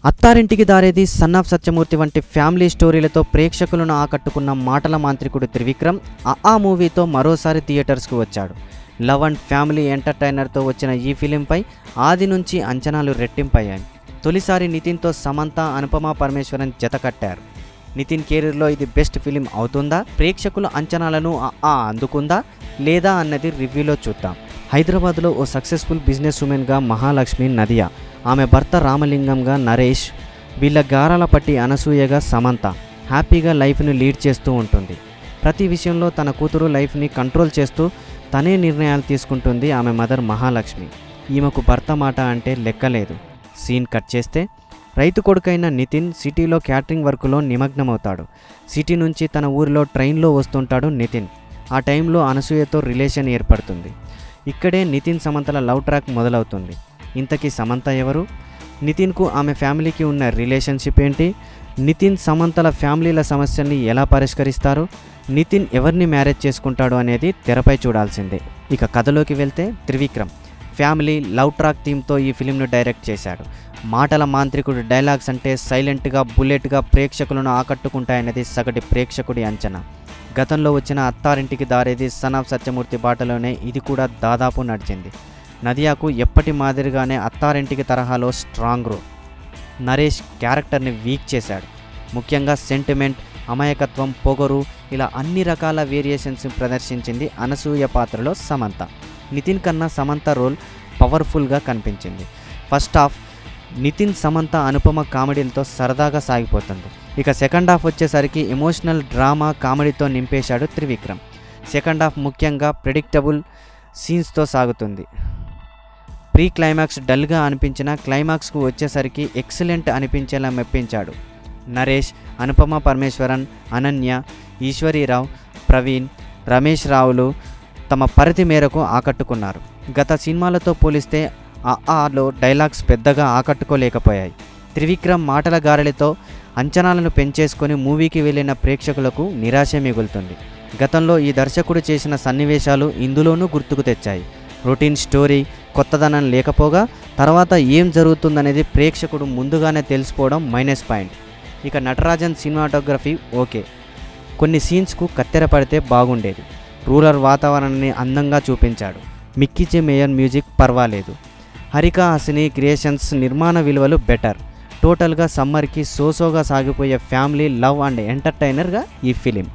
Attarintiki Daredi, son of Satyamurthy వంటి family స్టోరీలతో ప్రేక్షకులను ఆకట్టుకున్న మాటల మాంత్రికుడు త్రివిక్రమ్ ఆ మూవీతో మరోసారి థియేటర్స్కు వచ్చాడు. లవ్ అండ్ ఫ్యామిలీ ఎంటర్టైనర్తో వచ్చిన ఈ ఫిలింపై ఆది నుంచి అంచనాలు రెట్టింపయ్యాయి. తొలిసారి నితిన్తో సమంత, అనుపమ పరమేశ్వరన్ జత కట్టారు. నితిన్ కెరీర్లో ఇది బెస్ట్ ఫిలిం అవుతుందా, ప్రేక్షకుల అంచనాలను అందుకుందా లేదా అన్నది రివ్యూలో చూద్దాం. హైదరాబాద్లో ఓ సక్సెస్ఫుల్ బిజినెస్ ఉమెన్గా మహాలక్ష్మి నదియా, ఆమె భర్త రామలింగంగా నరేష్, వీళ్ళ గారాల పట్టి అనసూయగా సమంత హ్యాపీగా లైఫ్ని లీడ్ చేస్తూ ఉంటుంది. ప్రతి విషయంలో తన కూతురు లైఫ్ని కంట్రోల్ చేస్తూ తనే నిర్ణయాలు తీసుకుంటుంది ఆమె మదర్ మహాలక్ష్మి. ఈమెకు భర్త మాట అంటే లెక్కలేదు. సీన్ కట్ చేస్తే రైతు కొడుకైన నితిన్ సిటీలో క్యాటరింగ్ వర్క్లో నిమగ్నమవుతాడు. సిటీ నుంచి తన ఊరిలో ట్రైన్లో వస్తుంటాడు నితిన్. ఆ టైంలో అనసూయతో రిలేషన్ ఏర్పడుతుంది. ఇక్కడే నితిన్ సమంతల లవ్ ట్రాక్ మొదలవుతుంది. ఇంతకీ సమంత ఎవరు? నితిన్కు ఆమె ఫ్యామిలీకి ఉన్న రిలేషన్షిప్ ఏంటి? నితిన్ సమంతల ఫ్యామిలీల సమస్యల్ని ఎలా పరిష్కరిస్తారు? నితిన్ ఎవరిని మ్యారేజ్ చేసుకుంటాడు అనేది తెరపై చూడాల్సిందే. ఇక కథలోకి వెళ్తే త్రివిక్రమ్ ఫ్యామిలీ లవ్ ట్రాక్ థీమ్తో ఈ ఫిలింను డైరెక్ట్ చేశాడు. మాటల మాంత్రికుడు డైలాగ్స్ అంటే సైలెంట్గా, బుల్లెట్గా ప్రేక్షకులను ఆకట్టుకుంటాయనేది సగటు ప్రేక్షకుడి అంచనా. గతంలో వచ్చిన అత్తారింటికి దారేది, సన్ ఆఫ్ సత్యమూర్తి బాటలోనే ఇది కూడా దాదాపు నడిచింది. నదియాకు ఎప్పటి మాదిరిగానే అత్తారింటికి తరహాలో స్ట్రాంగ్ రోల్. నరేష్ క్యారెక్టర్ని వీక్ చేశాడు. ముఖ్యంగా సెంటిమెంట్, అమాయకత్వం, పొగరు ఇలా అన్ని రకాల వేరియేషన్స్ ప్రదర్శించింది అనసూయ పాత్రలో సమంత. నితిన్ కన్నా సమంత రోల్ పవర్ఫుల్గా కనిపించింది. ఫస్ట్ హాఫ్ నితిన్, సమంత, అనుపమ కామెడీలతో సరదాగా సాగిపోతుంది. ఇక సెకండ్ హాఫ్ వచ్చేసరికి ఎమోషనల్ డ్రామా, కామెడీతో నింపేశాడు త్రివిక్రమ్. సెకండ్ హాఫ్ ముఖ్యంగా ప్రెడిక్టబుల్ సీన్స్తో సాగుతుంది. ప్రీ క్లైమాక్స్ డల్గా అనిపించిన క్లైమాక్స్కు వచ్చేసరికి ఎక్సలెంట్ అనిపించేలా మెప్పించాడు. నరేష్, అనుపమ పరమేశ్వరన్, అనన్య, ఈశ్వరీరావు, ప్రవీణ్, రమేష్ రావులు తమ పరిధి మేరకు ఆకట్టుకున్నారు. గత సినిమాలతో పోలిస్తే ఆలో డైలాగ్స్ పెద్దగా ఆకట్టుకోలేకపోయాయి. త్రివిక్రమ్ మాటల గారలితో అంచనాలను పెంచేసుకొని మూవీకి వెళ్ళిన ప్రేక్షకులకు నిరాశ మిగులుతుంది. గతంలో ఈ దర్శకుడు చేసిన సన్నివేశాలు ఇందులోనూ గుర్తుకు తెచ్చాయి. రొటీన్ స్టోరీ, కొత్తదనం లేకపోగా తర్వాత ఏం జరుగుతుందనేది ప్రేక్షకుడు ముందుగానే తెలిసిపోవడం మైనస్ పాయింట్. ఇక నటరాజన్ సినిమాటోగ్రఫీ ఓకే, కొన్ని సీన్స్కు కత్తెర పడితే బాగుండేది. రూరల్ వాతావరణాన్ని అందంగా చూపించాడు. మిక్కీ మేయర్ మ్యూజిక్ పర్వాలేదు. హరికా హాసిని క్రియేషన్స్ నిర్మాణ విలువలు బెటర్. టోటల్గా సమ్మర్కి సోసోగా సాగిపోయే ఫ్యామిలీ లవ్ అండ్ ఎంటర్టైనర్గా ఈ ఫిలిం.